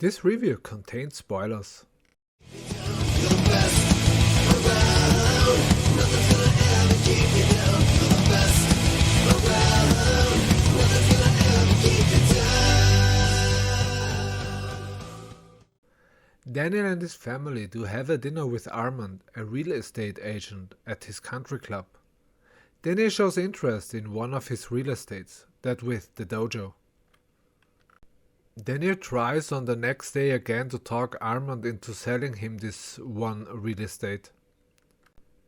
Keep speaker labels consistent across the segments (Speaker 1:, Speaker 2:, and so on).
Speaker 1: This review contains spoilers. Daniel and his family do have a dinner with Armand, a real estate agent, at his country club. Daniel shows interest in one of his real estates, that with the dojo. Daniel tries on the next day again to talk Armand into selling him this one real estate.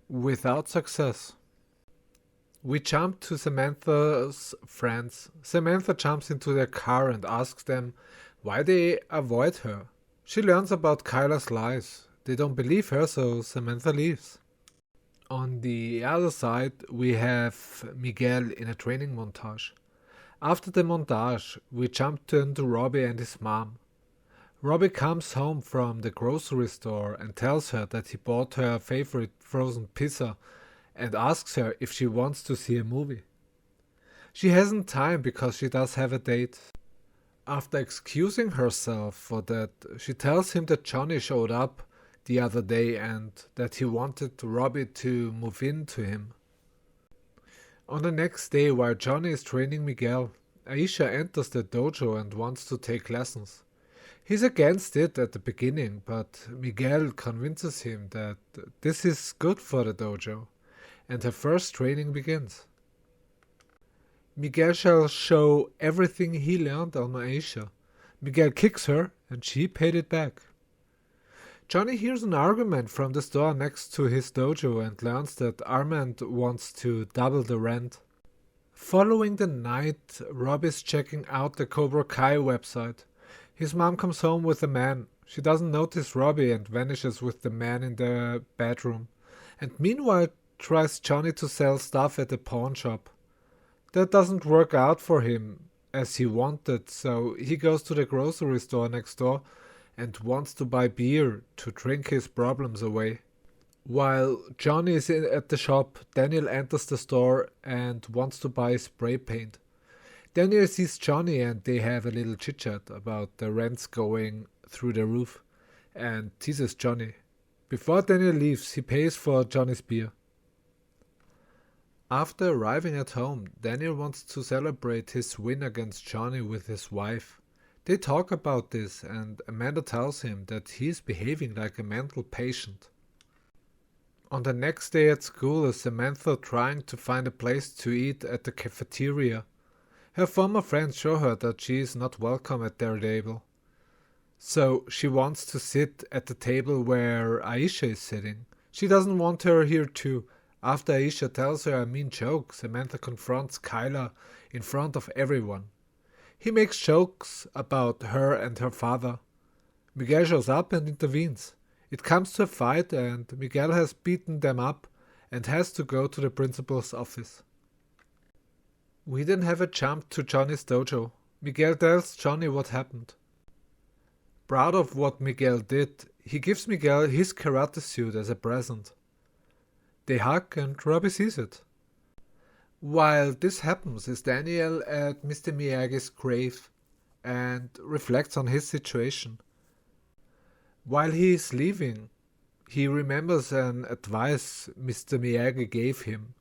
Speaker 1: Without success. We jump to Samantha's friends. Samantha jumps into their car and asks them why they avoid her. She learns about Kyla's lies. They don't believe her, so Samantha leaves. On the other side, we have Miguel in a training montage. After the montage, we jump into Robbie and his mom. Robbie comes home from the grocery store and tells her that he bought her favorite frozen pizza and asks her if she wants to see a movie. She hasn't time because she does have a date. After excusing herself for that, she tells him that Johnny showed up the other day and that he wanted Robbie to move in to him. On the next day, while Johnny is training Miguel, Aisha enters the dojo and wants to take lessons. He's against it at the beginning, but Miguel convinces him that this is good for the dojo, and her first training begins. Miguel shall show everything he learned on Aisha. Miguel kicks her, and she paid it back. Johnny hears an argument from the store next to his dojo and learns that Armand wants to double the rent. Following the night, Rob is checking out the Cobra Kai website. His mom comes home with a man. She doesn't notice Robbie and vanishes with the man in the bedroom. And meanwhile tries Johnny to sell stuff at a pawn shop. That doesn't work out for him as he wanted, so he goes to the grocery store next door and wants to buy beer to drink his problems away. While Johnny is at the shop, Daniel enters the store and wants to buy spray paint. Daniel sees Johnny and they have a little chit-chat about the rents going through the roof and teases Johnny. Before Daniel leaves, he pays for Johnny's beer. After arriving at home, Daniel wants to celebrate his win against Johnny with his wife. They talk about this and Amanda tells him that he is behaving like a mental patient. On the next day at school is Samantha trying to find a place to eat at the cafeteria. Her former friends show her that she is not welcome at their table. So she wants to sit at the table where Aisha is sitting. She doesn't want her here too. After Aisha tells her a mean joke, Samantha confronts Kyla in front of everyone. He makes jokes about her and her father. Miguel shows up and intervenes. It comes to a fight and Miguel has beaten them up and has to go to the principal's office. We then have a jump to Johnny's dojo. Miguel tells Johnny what happened. Proud of what Miguel did, he gives Miguel his karate suit as a present. They hug and Robbie sees it. While this happens is Daniel at Mr. Miyagi's grave and reflects on his situation. While he is leaving, he remembers an advice Mr. Miyagi gave him.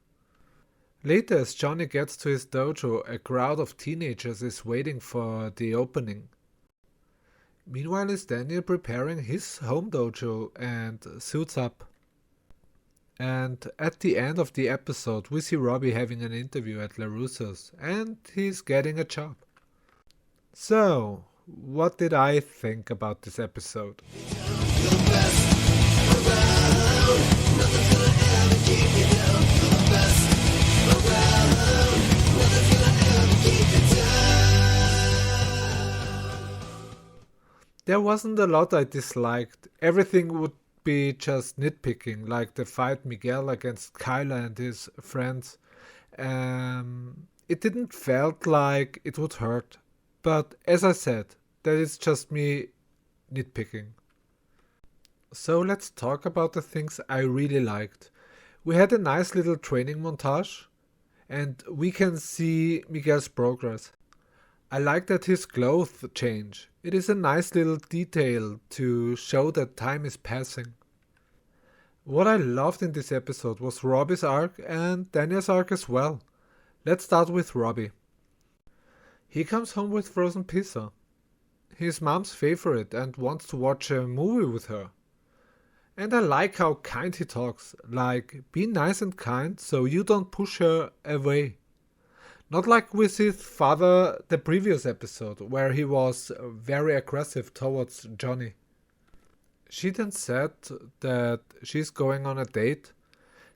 Speaker 1: Later, as Johnny gets to his dojo, a crowd of teenagers is waiting for the opening. Meanwhile is Daniel preparing his home dojo and suits up. And at the end of the episode, we see Robbie having an interview at LaRusso's, and he's getting a job. So, what did I think about this episode? There wasn't a lot I disliked. Everything would be just nitpicking, like the fight Miguel against Kyla and his friends. It didn't felt like it would hurt, but as I said, that is just me nitpicking. So let's talk about the things I really liked. We had a nice little training montage and we can see Miguel's progress. I like that his clothes change. It is a nice little detail to show that time is passing. What I loved in this episode was Robbie's arc and Daniel's arc as well. Let's start with Robbie. He comes home with frozen pizza. His mom's favorite and wants to watch a movie with her. And I like how kind he talks, like be nice and kind so you don't push her away. Not like with his father the previous episode, where he was very aggressive towards Johnny. She then said that she's going on a date.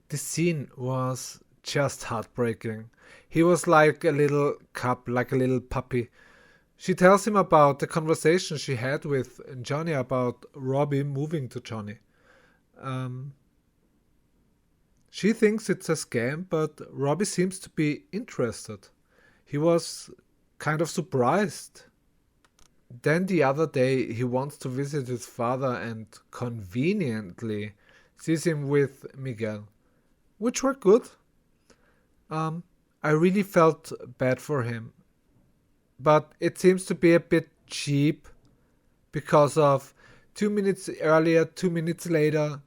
Speaker 1: The scene was just heartbreaking. He was like a little cub, like a little puppy. She tells him about the conversation she had with Johnny about Robbie moving to Johnny. She thinks it's a scam, but Robbie seems to be interested. He was kind of surprised. Then the other day he wants to visit his father and conveniently sees him with Miguel, which were good. I really felt bad for him. But it seems to be a bit cheap because of 2 minutes earlier, 2 minutes later,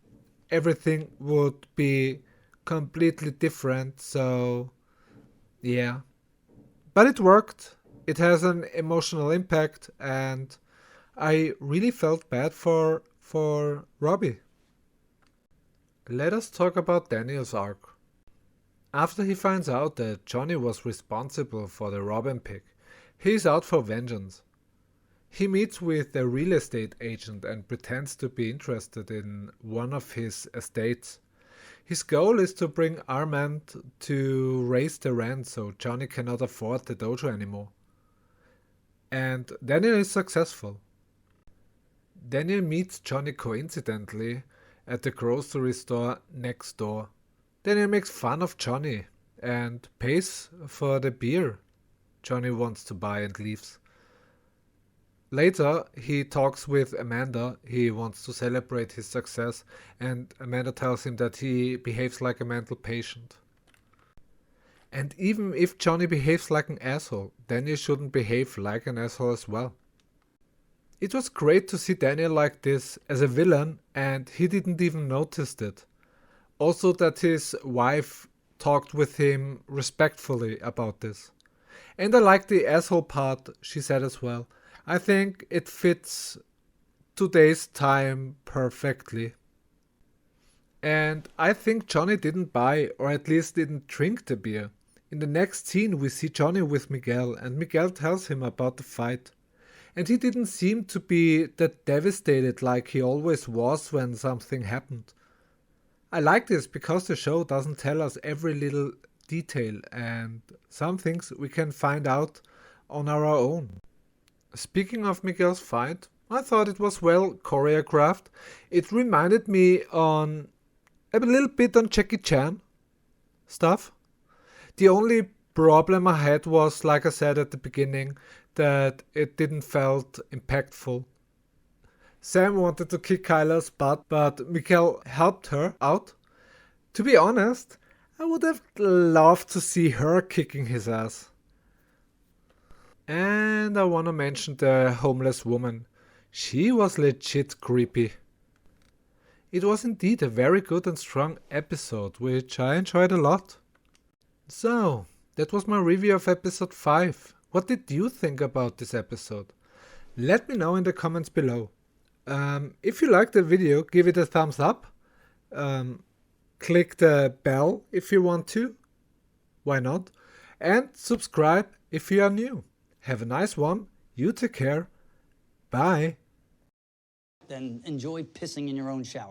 Speaker 1: everything would be completely different. So, yeah. But it worked. It has an emotional impact and I really felt bad for Robbie. Let us talk about Daniel's arc. After he finds out that Johnny was responsible for the Robin pick, he is out for vengeance. He meets with a real estate agent and pretends to be interested in one of his estates. His goal is to bring Armand to raise the rent so Johnny cannot afford the dojo anymore. And Daniel is successful. Daniel meets Johnny coincidentally at the grocery store next door. Daniel makes fun of Johnny and pays for the beer Johnny wants to buy and leaves. Later, he talks with Amanda. He wants to celebrate his success, and Amanda tells him that he behaves like a mental patient. And even if Johnny behaves like an asshole, Daniel shouldn't behave like an asshole as well. It was great to see Daniel like this as a villain, and he didn't even notice it. Also that his wife talked with him respectfully about this. And I like the asshole part she said as well. I think it fits today's time perfectly. And I think Johnny didn't buy, or at least didn't drink the beer. In the next scene we see Johnny with Miguel and Miguel tells him about the fight. And he didn't seem to be that devastated like he always was when something happened. I like this because the show doesn't tell us every little detail and some things we can find out on our own. Speaking of Miguel's fight, I thought it was well choreographed. It reminded me on a little bit on Jackie Chan stuff. The only problem I had was, like I said at the beginning, that it didn't felt impactful. Sam wanted to kick Kyla's butt, but Miguel helped her out. To be honest, I would have loved to see her kicking his ass. And I wanna mention the homeless woman. She was legit creepy. It was indeed a very good and strong episode, which I enjoyed a lot. So, that was my review of episode 5. What did you think about this episode? Let me know in the comments below. If you liked the video, give it a thumbs up. Click the bell if you want to. Why not? And subscribe if you are new. Have a nice one. You take care. Bye.
Speaker 2: Then enjoy pissing in your own shower.